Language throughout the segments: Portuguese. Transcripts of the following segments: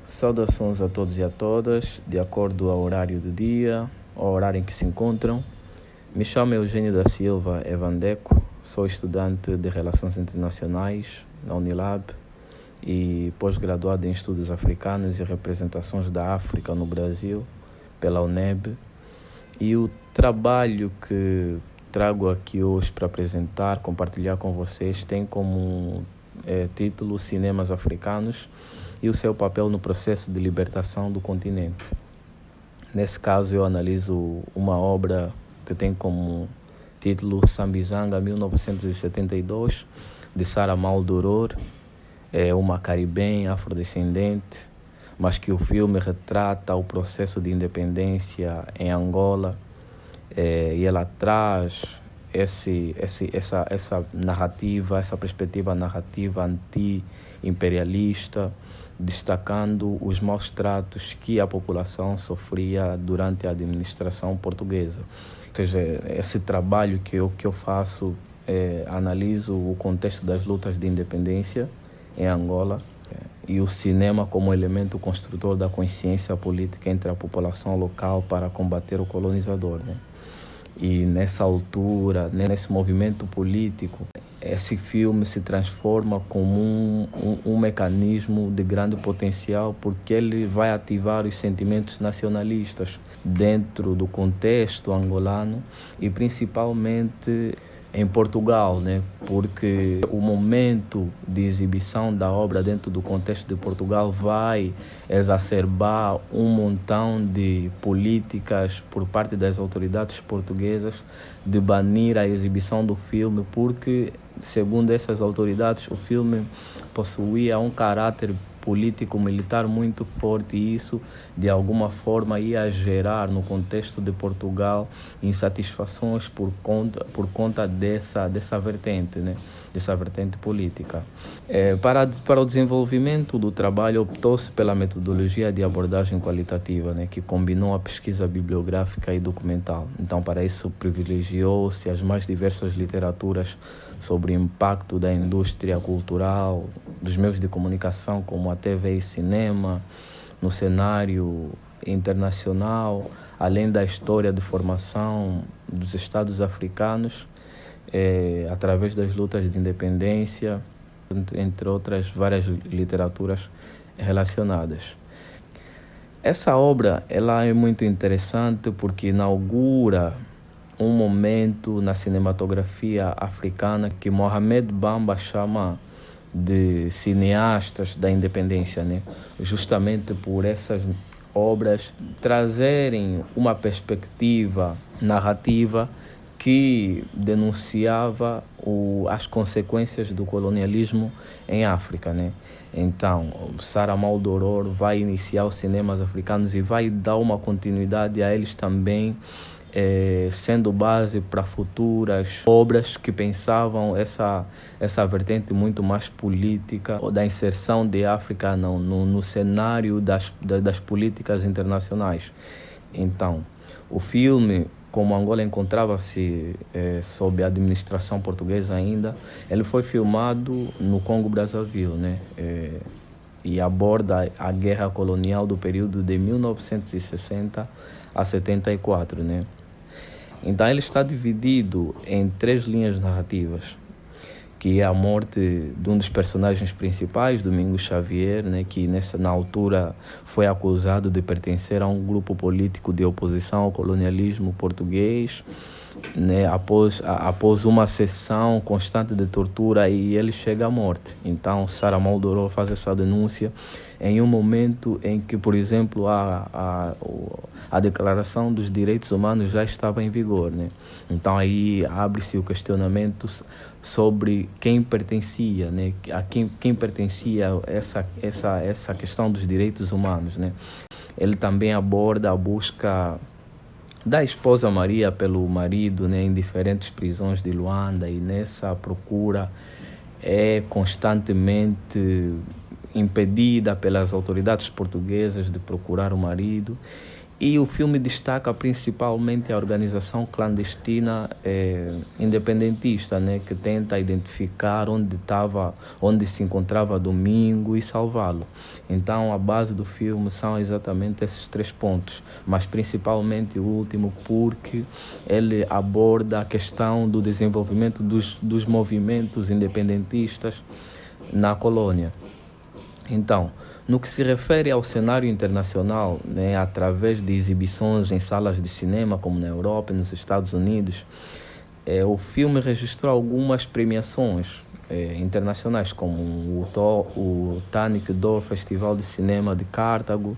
Saudações a todos e a todas, de acordo ao horário do dia, ao horário em que se encontram. Me chamo Eugênio da Silva Evandeco, sou estudante de Relações Internacionais na Unilab e pós-graduado em Estudos Africanos e Representações da África no Brasil, pela UNEB. E o trabalho que trago aqui hoje para apresentar, compartilhar com vocês, tem como título Cinemas Africanos e o seu papel no processo de libertação do continente. Nesse caso, eu analiso uma obra que tem como título Sambizanga 1972, de Sarah Maldoror, uma caribenha afrodescendente, mas que o filme retrata o processo de independência em Angola, e ela traz essa narrativa, essa perspectiva narrativa anti-imperialista, destacando os maus tratos que a população sofria durante a administração portuguesa. Ou seja, esse trabalho que eu faço, analiso o contexto das lutas de independência em Angola e o cinema como elemento construtor da consciência política entre a população local para combater o colonizador, né? E nessa altura, nesse movimento político, esse filme se transforma como um mecanismo de grande potencial, porque ele vai ativar os sentimentos nacionalistas dentro do contexto angolano e principalmente em Portugal, né? Porque o momento de exibição da obra dentro do contexto de Portugal vai exacerbar um montão de políticas por parte das autoridades portuguesas de banir a exibição do filme, porque, segundo essas autoridades, o filme possuía um caráter político-militar muito forte e isso, de alguma forma, ia gerar no contexto de Portugal insatisfações por conta dessa vertente, né? Dessa vertente política. Para o desenvolvimento do trabalho, optou-se pela metodologia de abordagem qualitativa, né? Que combinou a pesquisa bibliográfica e documental. Então, para isso, privilegiou-se as mais diversas literaturas sobre o impacto da indústria cultural, dos meios de comunicação como a TV e cinema, no cenário internacional, além da história de formação dos Estados africanos, através das lutas de independência, entre outras várias literaturas relacionadas. Essa obra ela é muito interessante porque inaugura um momento na cinematografia africana que Mohamed Bamba chama de cineastas da independência, né? Justamente por essas obras trazerem uma perspectiva narrativa que denunciava as consequências do colonialismo em África, né? Então, Sarah Maldoror vai iniciar os cinemas africanos e vai dar uma continuidade a eles também, sendo base para futuras obras que pensavam essa vertente muito mais política da inserção de África no cenário das políticas internacionais. Então, o filme, como Angola encontrava-se sob a administração portuguesa ainda, ele foi filmado no Congo-Brazzaville, né? E aborda a guerra colonial do período de 1960 a 74, né? Então ele está dividido em 3 linhas narrativas, que é a morte de um dos personagens principais, Domingos Xavier, né, que na altura foi acusado de pertencer a um grupo político de oposição ao colonialismo português, né, após uma sessão constante de tortura, e ele chega à morte. Então Sarah Maldoror faz essa denúncia em um momento em que, por exemplo, a Declaração dos Direitos Humanos já estava em vigor, né? Então aí abre-se o questionamento sobre quem pertencia, né? A quem pertencia essa questão dos direitos humanos, né? Ele também aborda a busca da esposa Maria pelo marido, né, em diferentes prisões de Luanda, e nessa procura é constantemente impedida pelas autoridades portuguesas de procurar o marido. E o filme destaca principalmente a organização clandestina independentista, né, que tenta identificar onde se encontrava Domingo e salvá-lo. Então a base do filme são exatamente esses 3 pontos, mas principalmente o último, porque ele aborda a questão do desenvolvimento dos movimentos independentistas na colônia. Então, no que se refere ao cenário internacional, né, através de exibições em salas de cinema, como na Europa e nos Estados Unidos, o filme registrou algumas premiações internacionais, como o Tannic Door Festival de Cinema de Cartago.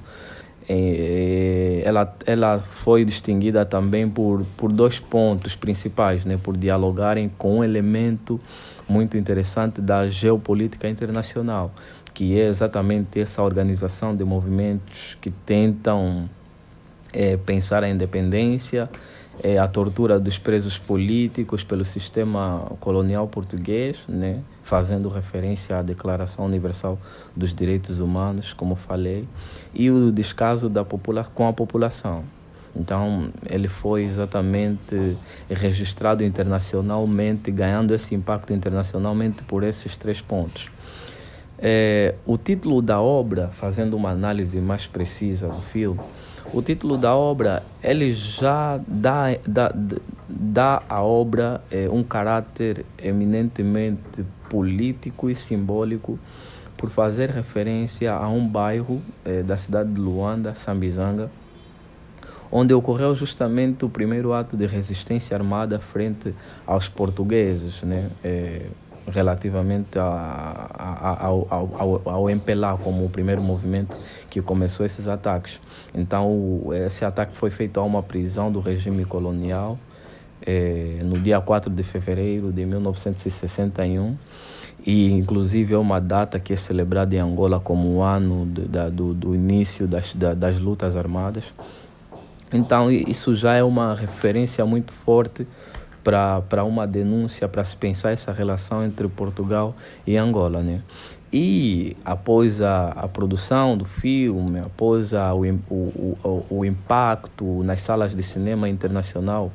Ela foi distinguida também por 2 pontos principais, né, por dialogarem com um elemento muito interessante da geopolítica internacional, que é exatamente essa organização de movimentos que tentam pensar a independência, a tortura dos presos políticos pelo sistema colonial português, né, fazendo referência à Declaração Universal dos Direitos Humanos, como falei, e o descaso com a população. Então, ele foi exatamente registrado internacionalmente, ganhando esse impacto internacionalmente por esses 3 pontos. O título da obra, fazendo uma análise mais precisa do filme, o título da obra ele já dá à obra um caráter eminentemente político e simbólico, por fazer referência a um bairro da cidade de Luanda, Sambizanga, onde ocorreu justamente o primeiro ato de resistência armada frente aos portugueses, né? Relativamente ao MPLA, como o primeiro movimento que começou esses ataques. Então, esse ataque foi feito a uma prisão do regime colonial no dia 4 de fevereiro de 1961, e inclusive é uma data que é celebrada em Angola como o ano do início das lutas armadas. Então, isso já é uma referência muito forte para uma denúncia, para se pensar essa relação entre Portugal e Angola, né? E após a produção do filme, após o impacto nas salas de cinema internacional,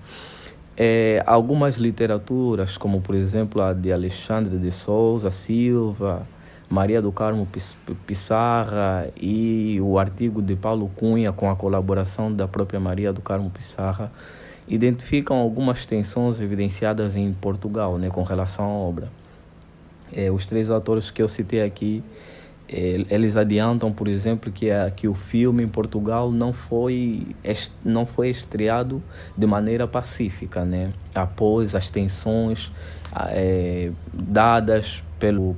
algumas literaturas, como por exemplo a de Alexandre de Souza Silva, Maria do Carmo Pissarra e o artigo de Paulo Cunha, com a colaboração da própria Maria do Carmo Pissarra, identificam algumas tensões evidenciadas em Portugal, né, com relação à obra. Os 3 autores que eu citei aqui, eles adiantam, por exemplo, que o filme em Portugal não foi estreado de maneira pacífica, né, após as tensões dadas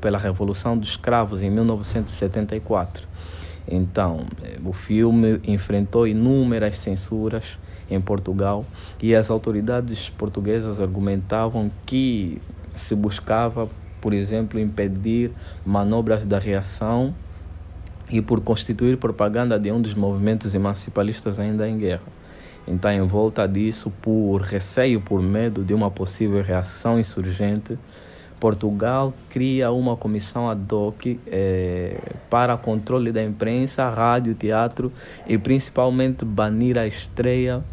pela Revolução dos Cravos em 1974. Então, o filme enfrentou inúmeras censuras em Portugal, e as autoridades portuguesas argumentavam que se buscava, por exemplo, impedir manobras da reação e por constituir propaganda de um dos movimentos emancipalistas ainda em guerra. Então, em volta disso, por receio, por medo de uma possível reação insurgente, Portugal cria uma comissão ad hoc para controle da imprensa, rádio, teatro, e principalmente banir a estreia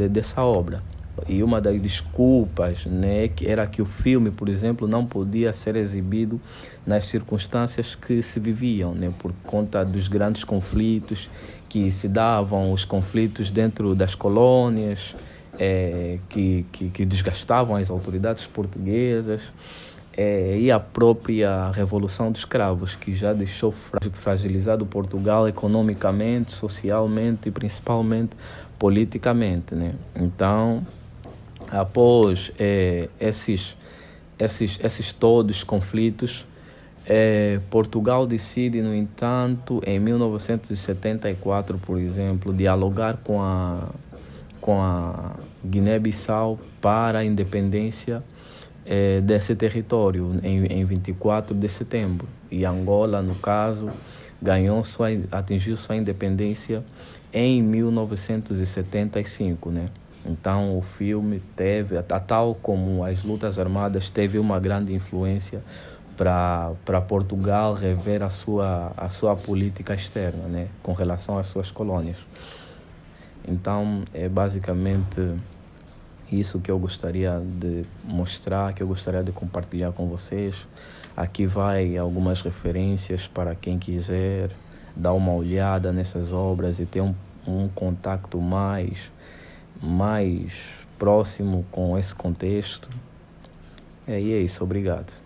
dessa obra. E uma das desculpas, né, era que o filme, por exemplo, não podia ser exibido nas circunstâncias que se viviam, né, por conta dos grandes conflitos que se davam, os conflitos dentro das colônias, que desgastavam as autoridades portuguesas, e a própria Revolução dos Cravos, que já deixou fragilizado Portugal economicamente, socialmente e principalmente politicamente, né? Então, após esses todos conflitos, Portugal decide, no entanto, em 1974, por exemplo, dialogar com a Guiné-Bissau para a independência desse território em 24 de setembro. E Angola, no caso, atingiu sua independência em 1975, né? Então o filme teve, tal como as lutas armadas, teve uma grande influência para Portugal rever a sua política externa, né, com relação às suas colônias. Então, é basicamente isso que eu gostaria de mostrar, que eu gostaria de compartilhar com vocês. Aqui vai algumas referências para quem quiser dar uma olhada nessas obras e ter um contato mais próximo com esse contexto. E é isso, obrigado.